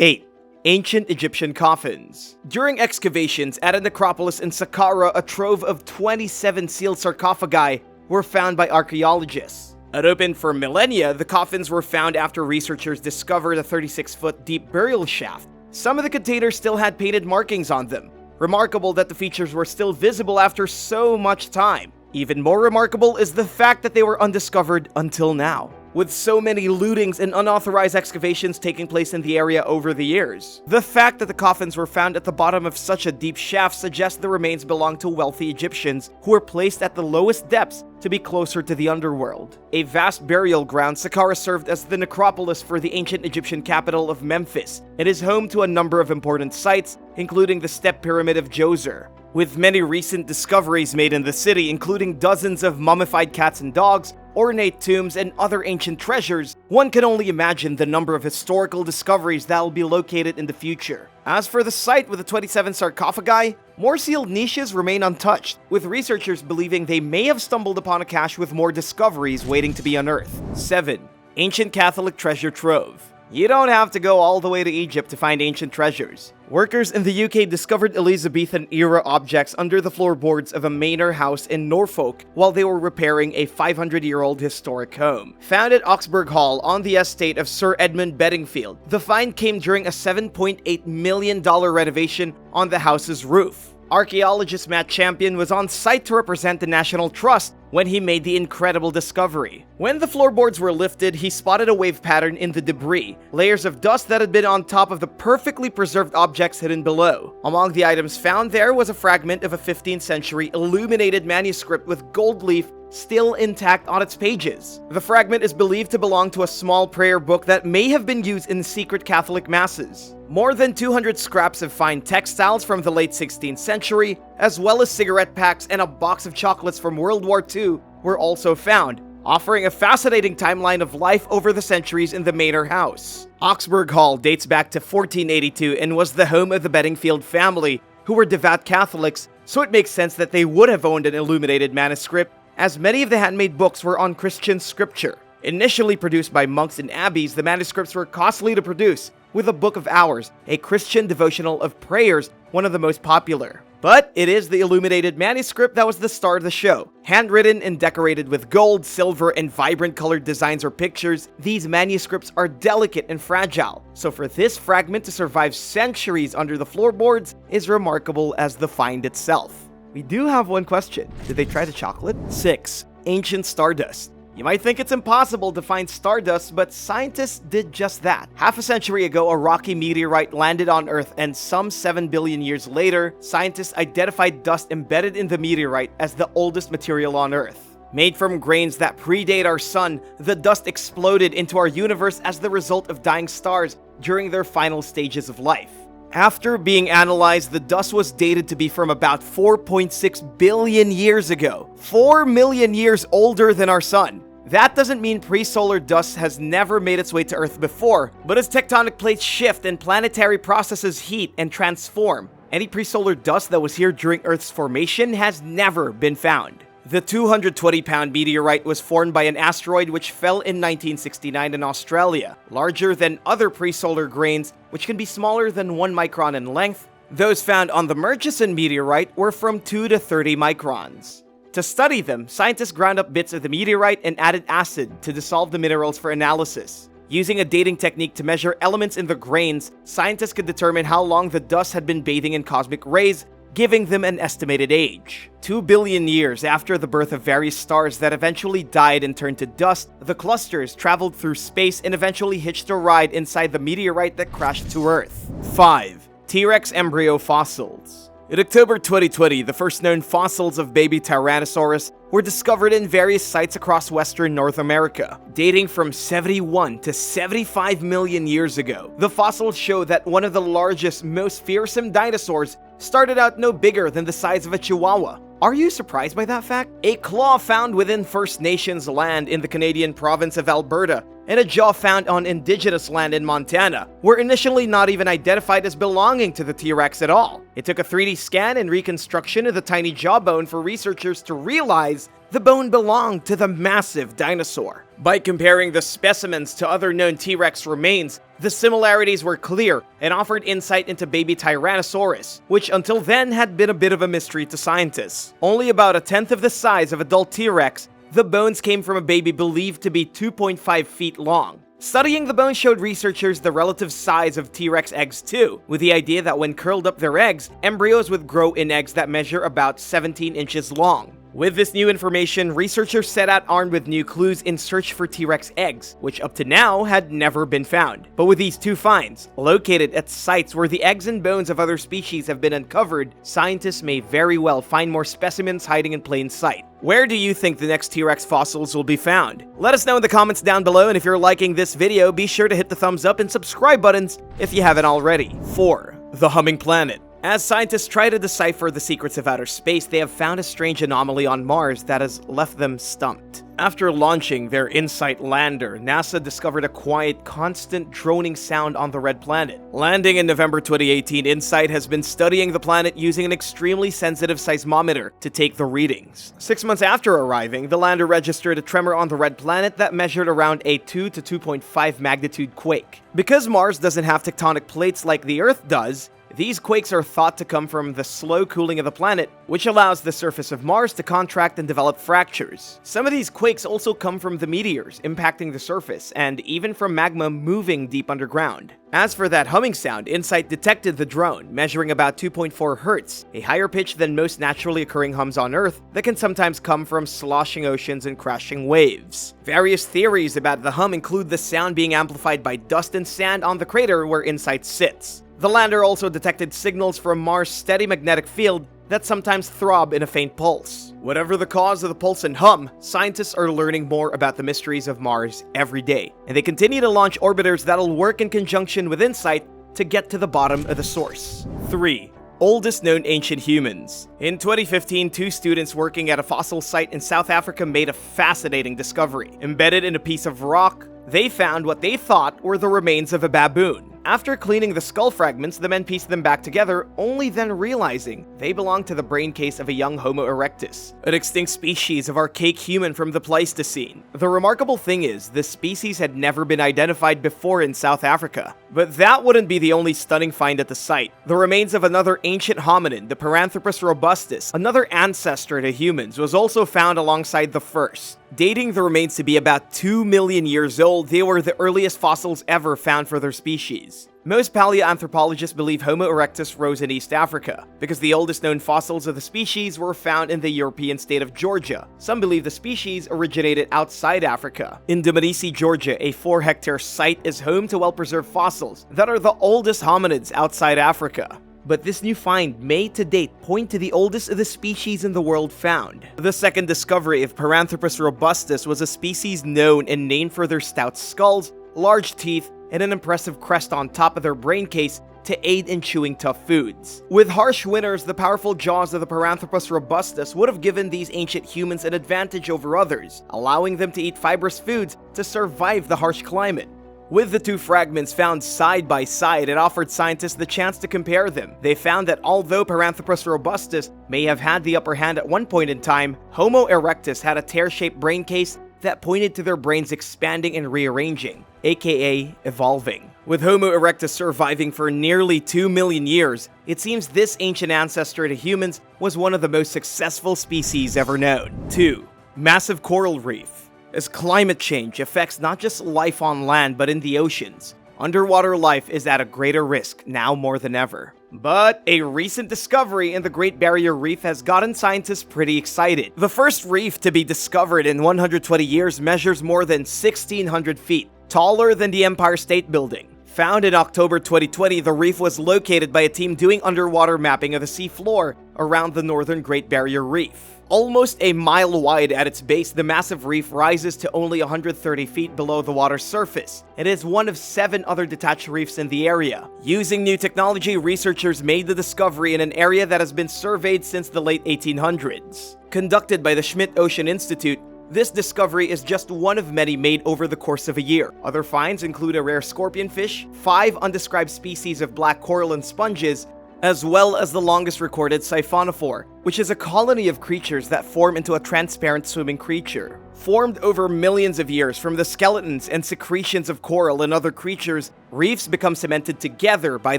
8. Ancient Egyptian coffins. During excavations at a necropolis in Saqqara, a trove of 27 sealed sarcophagi were found by archaeologists. Unopened for millennia, the coffins were found after researchers discovered a 36-foot deep burial shaft. Some of the containers still had painted markings on them. Remarkable that the features were still visible after so much time. Even more remarkable is the fact that they were undiscovered until now. With so many lootings and unauthorized excavations taking place in the area over the years, the fact that the coffins were found at the bottom of such a deep shaft suggests the remains belonged to wealthy Egyptians who were placed at the lowest depths to be closer to the underworld. A vast burial ground, Saqqara served as the necropolis for the ancient Egyptian capital of Memphis. It is home to a number of important sites, including the Step Pyramid of Djoser. With many recent discoveries made in the city, including dozens of mummified cats and dogs, ornate tombs, and other ancient treasures, one can only imagine the number of historical discoveries that will be located in the future. As for the site with the 27 sarcophagi, more sealed niches remain untouched, with researchers believing they may have stumbled upon a cache with more discoveries waiting to be unearthed. 7. Ancient Catholic Treasure Trove. You don't have to go all the way to Egypt to find ancient treasures. Workers in the UK discovered Elizabethan-era objects under the floorboards of a manor house in Norfolk while they were repairing a 500-year-old historic home. Found at Oxburgh Hall on the estate of Sir Edmund Bedingfield, the find came during a $7.8 million renovation on the house's roof. Archaeologist Matt Champion was on site to represent the National Trust when he made the incredible discovery. When the floorboards were lifted, he spotted a wave pattern in the debris, layers of dust that had been on top of the perfectly preserved objects hidden below. Among the items found there was a fragment of a 15th century illuminated manuscript with gold leaf still intact on its pages. The fragment is believed to belong to a small prayer book that may have been used in secret Catholic masses. More than 200 scraps of fine textiles from the late 16th century, as well as cigarette packs and a box of chocolates from World War II, were also found, offering a fascinating timeline of life over the centuries in the manor house. Oxburgh Hall dates back to 1482 and was the home of the Bedingfield family, who were devout Catholics, so it makes sense that they would have owned an illuminated manuscript, as many of the handmade books were on Christian scripture. Initially produced by monks and abbeys, the manuscripts were costly to produce, with the Book of Hours, a Christian devotional of prayers, one of the most popular. But it is the illuminated manuscript that was the star of the show. Handwritten and decorated with gold, silver, and vibrant colored designs or pictures, these manuscripts are delicate and fragile. So for this fragment to survive centuries under the floorboards is remarkable as the find itself. We do have one question. Did they try the chocolate? 6. Ancient Stardust. You might think it's impossible to find stardust, but scientists did just that. Half a century ago, a rocky meteorite landed on Earth, and some 7 billion years later, scientists identified dust embedded in the meteorite as the oldest material on Earth. Made from grains that predate our sun, the dust exploded into our universe as the result of dying stars during their final stages of life. After being analyzed, the dust was dated to be from about 4.6 billion years ago, 4 million years older than our sun. That doesn't mean pre-solar dust has never made its way to Earth before, but as tectonic plates shift and planetary processes heat and transform, any pre-solar dust that was here during Earth's formation has never been found. The 220-pound meteorite was formed by an asteroid which fell in 1969 in Australia, larger than other pre-solar grains, which can be smaller than 1 micron in length. Those found on the Murchison meteorite were from 2 to 30 microns. To study them, scientists ground up bits of the meteorite and added acid to dissolve the minerals for analysis. Using a dating technique to measure elements in the grains, scientists could determine how long the dust had been bathing in cosmic rays, giving them an estimated age. 2 billion years after the birth of various stars that eventually died and turned to dust, the clusters traveled through space and eventually hitched a ride inside the meteorite that crashed to Earth. 5. T-Rex embryo fossils. In October 2020, the first known fossils of baby Tyrannosaurus were discovered in various sites across western North America, dating from 71 to 75 million years ago. The fossils show that one of the largest, most fearsome dinosaurs started out no bigger than the size of a chihuahua. Are you surprised by that fact? A claw found within First Nations land in the Canadian province of Alberta, and a jaw found on indigenous land in Montana were initially not even identified as belonging to the T-Rex at all. It took a 3D scan and reconstruction of the tiny jawbone for researchers to realize the bone belonged to the massive dinosaur. By comparing the specimens to other known T-Rex remains, the similarities were clear and offered insight into baby Tyrannosaurus, which until then had been a bit of a mystery to scientists. Only about a tenth of the size of adult T-Rex, the bones came from a baby believed to be 2.5 feet long. Studying the bones showed researchers the relative size of T-Rex eggs too, with the idea that when curled up their eggs, embryos would grow in eggs that measure about 17 inches long. With this new information, researchers set out armed with new clues in search for T-Rex eggs, which up to now had never been found. But with these two finds, located at sites where the eggs and bones of other species have been uncovered, scientists may very well find more specimens hiding in plain sight. Where do you think the next T-Rex fossils will be found? Let us know in the comments down below, and if you're liking this video, be sure to hit the thumbs up and subscribe buttons if you haven't already. 4. The Humming Planet. As scientists try to decipher the secrets of outer space, they have found a strange anomaly on Mars that has left them stumped. After launching their InSight lander, NASA discovered a quiet, constant droning sound on the red planet. Landing in November 2018, InSight has been studying the planet using an extremely sensitive seismometer to take the readings. 6 months after arriving, the lander registered a tremor on the red planet that measured around a 2 to 2.5 magnitude quake. Because Mars doesn't have tectonic plates like the Earth does, these quakes are thought to come from the slow cooling of the planet, which allows the surface of Mars to contract and develop fractures. Some of these quakes also come from the meteors impacting the surface, and even from magma moving deep underground. As for that humming sound, InSight detected the drone, measuring about 2.4 Hz, a higher pitch than most naturally occurring hums on Earth that can sometimes come from sloshing oceans and crashing waves. Various theories about the hum include the sound being amplified by dust and sand on the crater where InSight sits. The lander also detected signals from Mars' steady magnetic field that sometimes throb in a faint pulse. Whatever the cause of the pulse and hum, scientists are learning more about the mysteries of Mars every day, and they continue to launch orbiters that'll work in conjunction with InSight to get to the bottom of the source. 3. Oldest known ancient humans. In 2015, 2 students working at a fossil site in South Africa made a fascinating discovery. Embedded in a piece of rock, they found what they thought were the remains of a baboon. After cleaning the skull fragments, the men pieced them back together, only then realizing they belonged to the brain case of a young Homo erectus, an extinct species of archaic human from the Pleistocene. The remarkable thing is, this species had never been identified before in South Africa. But that wouldn't be the only stunning find at the site. The remains of another ancient hominin, the Paranthropus robustus, another ancestor to humans, was also found alongside the first. Dating the remains to be about 2 million years old, they were the earliest fossils ever found for their species. Most paleoanthropologists believe Homo erectus rose in East Africa, because the oldest known fossils of the species were found in the European state of Georgia. Some believe the species originated outside Africa. In Dmanisi, Georgia, a 4-hectare site is home to well-preserved fossils that are the oldest hominids outside Africa. But this new find may to date point to the oldest of the species in the world found. The second discovery of Paranthropus robustus was a species known and named for their stout skulls, large teeth, and an impressive crest on top of their brain case to aid in chewing tough foods. With harsh winters, the powerful jaws of the Paranthropus robustus would have given these ancient humans an advantage over others, allowing them to eat fibrous foods to survive the harsh climate. With the 2 fragments found side by side, it offered scientists the chance to compare them. They found that although Paranthropus robustus may have had the upper hand at one point in time, Homo erectus had a tear-shaped brain case that pointed to their brains expanding and rearranging, aka evolving. With Homo erectus surviving for nearly 2 million years, it seems this ancient ancestor to humans was one of the most successful species ever known. 2. Massive coral reef. As climate change affects not just life on land but in the oceans, underwater life is at a greater risk now more than ever. But a recent discovery in the Great Barrier Reef has gotten scientists pretty excited. The first reef to be discovered in 120 years measures more than 1,600 feet, taller than the Empire State Building. Found in October 2020, the reef was located by a team doing underwater mapping of the seafloor around the northern Great Barrier Reef. Almost a mile wide at its base, the massive reef rises to only 130 feet below the water's surface. It is one of 7 other detached reefs in the area. Using new technology, researchers made the discovery in an area that has been surveyed since the late 1800s. Conducted by the Schmidt Ocean Institute, this discovery is just one of many made over the course of a year. Other finds include a rare scorpionfish, 5 undescribed species of black coral and sponges, as well as the longest recorded siphonophore, which is a colony of creatures that form into a transparent swimming creature. Formed over millions of years from the skeletons and secretions of coral and other creatures, reefs become cemented together by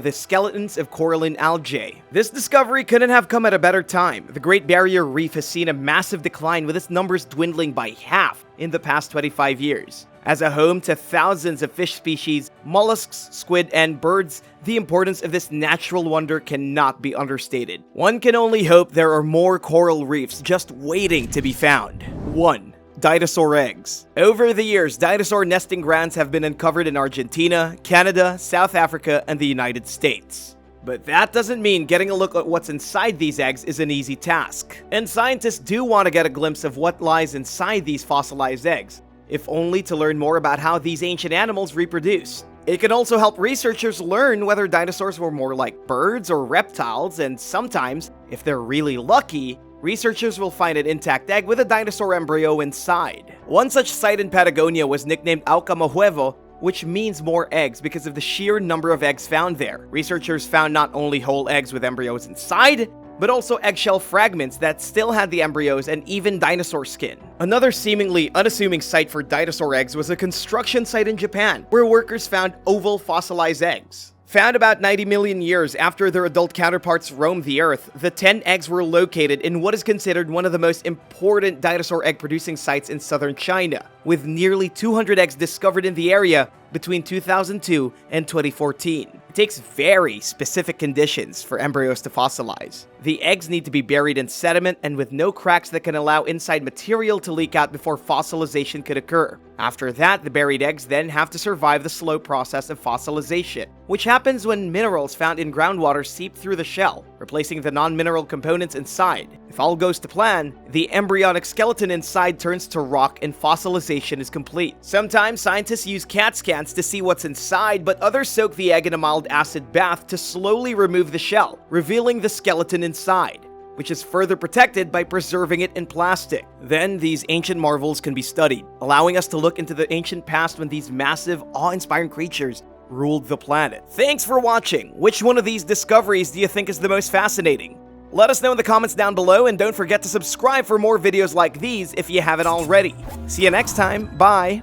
the skeletons of coralline algae. This discovery couldn't have come at a better time. The Great Barrier Reef has seen a massive decline, with its numbers dwindling by half in the past 25 years. As a home to thousands of fish species, mollusks, squid, and birds, the importance of this natural wonder cannot be understated. One can only hope there are more coral reefs just waiting to be found. 1. Dinosaur eggs. Over the years, dinosaur nesting grounds have been uncovered in Argentina, Canada, South Africa, and the United States. But that doesn't mean getting a look at what's inside these eggs is an easy task. And scientists do want to get a glimpse of what lies inside these fossilized eggs, if only to learn more about how these ancient animals reproduce. It can also help researchers learn whether dinosaurs were more like birds or reptiles, and sometimes, if they're really lucky, researchers will find an intact egg with a dinosaur embryo inside. One such site in Patagonia was nicknamed Huevo, which means more eggs because of the sheer number of eggs found there. Researchers found not only whole eggs with embryos inside, but also eggshell fragments that still had the embryos and even dinosaur skin. Another seemingly unassuming site for dinosaur eggs was a construction site in Japan, where workers found oval fossilized eggs. Found about 90 million years after their adult counterparts roamed the Earth, the 10 eggs were located in what is considered one of the most important dinosaur egg-producing sites in southern China, with nearly 200 eggs discovered in the area between 2002 and 2014. It takes very specific conditions for embryos to fossilize. The eggs need to be buried in sediment and with no cracks that can allow inside material to leak out before fossilization could occur. After that, the buried eggs then have to survive the slow process of fossilization, which happens when minerals found in groundwater seep through the shell, replacing the non-mineral components inside. If all goes to plan, the embryonic skeleton inside turns to rock and fossilization is complete. Sometimes scientists use CAT scans to see what's inside, but others soak the egg in a mild acid bath to slowly remove the shell, revealing the skeleton inside, which is further protected by preserving it in plastic. Then these ancient marvels can be studied, allowing us to look into the ancient past when these massive, awe-inspiring creatures ruled the planet. Thanks for watching! Which one of these discoveries do you think is the most fascinating? Let us know in the comments down below, and don't forget to subscribe for more videos like these if you haven't already. See you next time, bye!